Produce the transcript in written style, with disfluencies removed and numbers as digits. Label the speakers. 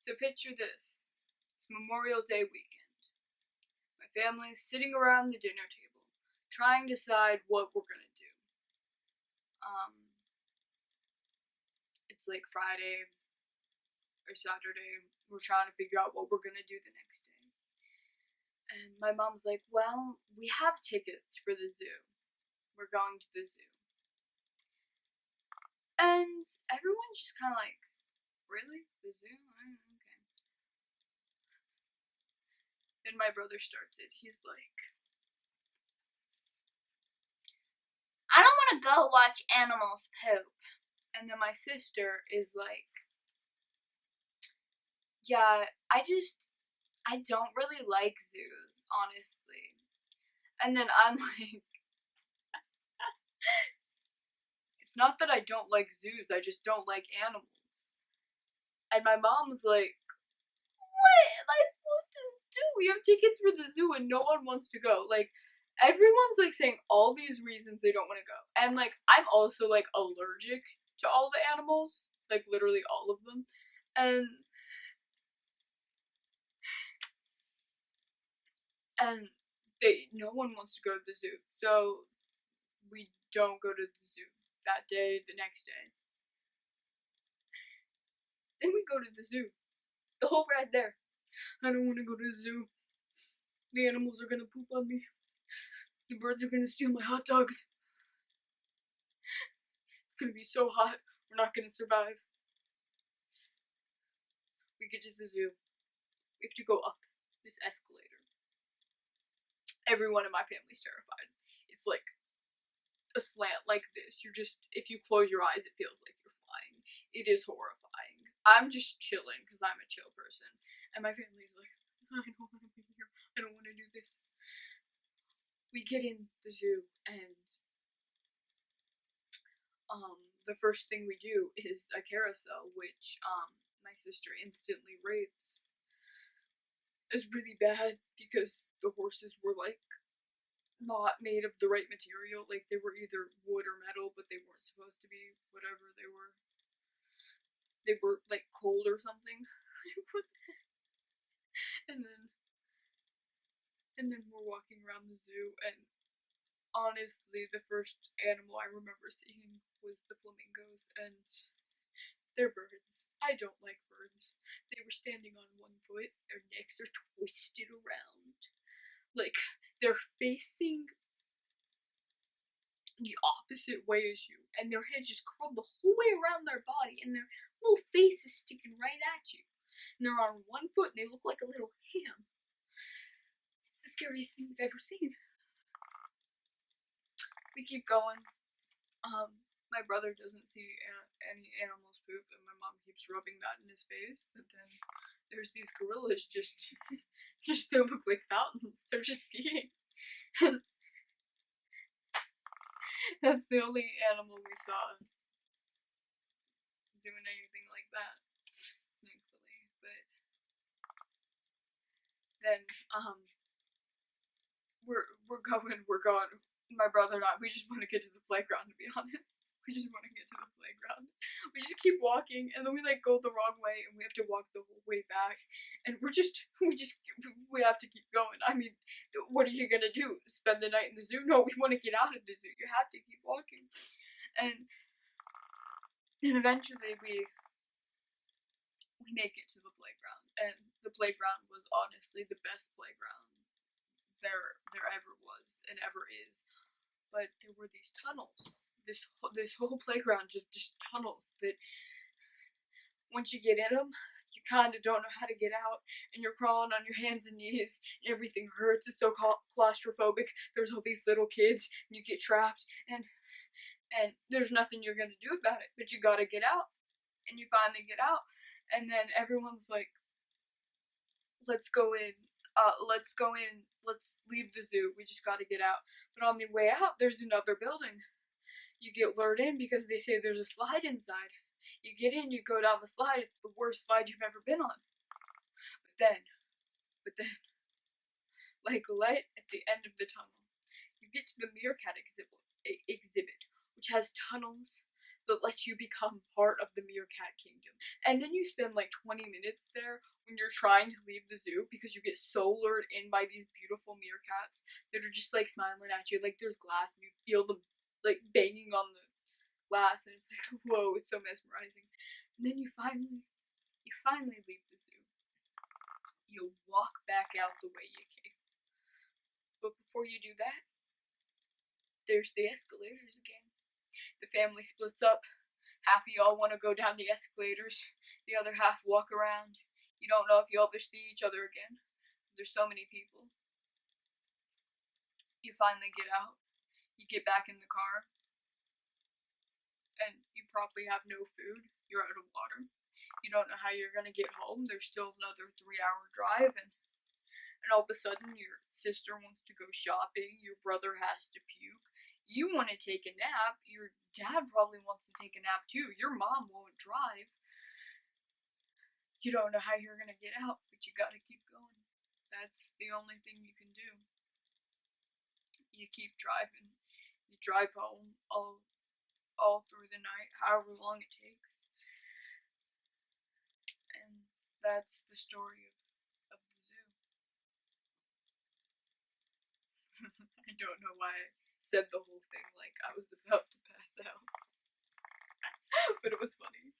Speaker 1: So picture this. It's Memorial Day weekend. My family's sitting around the dinner table, trying to decide what we're gonna do. It's like Friday or Saturday. We're trying to figure out what we're gonna do the next day. And my mom's like, well, we have tickets for the zoo. We're going to the zoo. And everyone's just kind of like, really? The zoo? Okay. Then my brother starts it. He's like,
Speaker 2: I don't want to go watch animals poop.
Speaker 1: and then my sister is like, yeah, I don't really like zoos, honestly. And then I'm like, it's not that I don't like zoos, I just don't like animals. And my mom's like, what am I supposed to do? We have tickets for the zoo and no one wants to go. Like, everyone's like saying all these reasons they don't want to go. And like, I'm also like allergic to all the animals, like literally all of them. And no one wants to go to the zoo. So we don't go to the zoo that day, the next day. Then we go to the zoo. The whole ride there. I don't want to go to the zoo. The animals are gonna poop on me. The birds are gonna steal my hot dogs. It's gonna be so hot. We're not gonna survive. We get to the zoo. We have to go up this escalator. Everyone in my family's terrified. It's like a slant like this. You're just, if you close your eyes, it feels like you're flying. It is horrifying. I'm just chilling because I'm a chill person. And my family's like, I don't want to be here. I don't want to do this. We get in the zoo and the first thing we do is a carousel, which my sister instantly rates as really bad because the horses were like not made of the right material. Like they were either wood or metal, but they weren't supposed to be whatever they were. They were like cold or something. and then we're walking around the zoo, and honestly, the first animal I remember seeing was the flamingos, and they're birds. I don't like birds. They were standing on one foot, their necks are twisted around. Like, they're facing the opposite way as you, and their heads just curled the whole way around their body, and their little face is sticking right at you. And they're on one foot, and they look like a little ham. It's the scariest thing I've ever seen. We keep going. My brother doesn't see any animals poop, and my mom keeps rubbing that in his face. But then there's these gorillas just they look like fountains. They're just peeing. And that's the only animal we saw doing anything like that, thankfully. But then we're going. My brother and I, we just want to get to the playground. To be honest, we just want to get to the playground. We just keep walking, and then we like go the wrong way, and we have to walk the whole way back. And we have to keep going. I mean, what are you gonna do? Spend the night in the zoo? No, we want to get out of the zoo. You have to keep walking. And then eventually we make it to the playground, and the playground was honestly the best playground there ever was and ever is. But there were these tunnels. This whole playground just tunnels that once you get in them, you kind of don't know how to get out, and you're crawling on your hands and knees, and everything hurts. It's so claustrophobic. There's all these little kids, and you get trapped, and there's nothing you're gonna do about it. But you gotta get out, and you finally get out, and then everyone's like, "Let's go in. Let's go in. Let's leave the zoo. We just gotta get out." But on the way out, there's another building. You get lured in because they say there's a slide inside. You get in, you go down the slide, it's the worst slide you've ever been on. But then, like right at the end of the tunnel, you get to the meerkat exhibit, which has tunnels that lets you become part of the meerkat kingdom. And then you spend like 20 minutes there when you're trying to leave the zoo because you get so lured in by these beautiful meerkats that are just like smiling at you. Like there's glass and you feel them like banging on the glass and it's like, whoa, it's so mesmerizing. And then you finally leave the zoo. You walk back out the way you came. But before you do that, there's the escalators again. The family splits up. Half of y'all want to go down the escalators, the other half walk around. You don't know if you'll ever see each other again. There's so many people. You finally get out. You get back in the car. And you probably have no food. You're out of water. You don't know how you're going to get home. There's still another 3-hour drive. And all of a sudden, your sister wants to go shopping. Your brother has to puke. You want to take a nap. Your dad probably wants to take a nap too. Your mom won't drive. You don't know how you're going to get out, but you got to keep going. That's the only thing you can do. You keep driving. You drive home all through the night, however long it takes. And that's the story of the zoo. I don't know why I said the whole thing like I was about to pass out. But it was funny.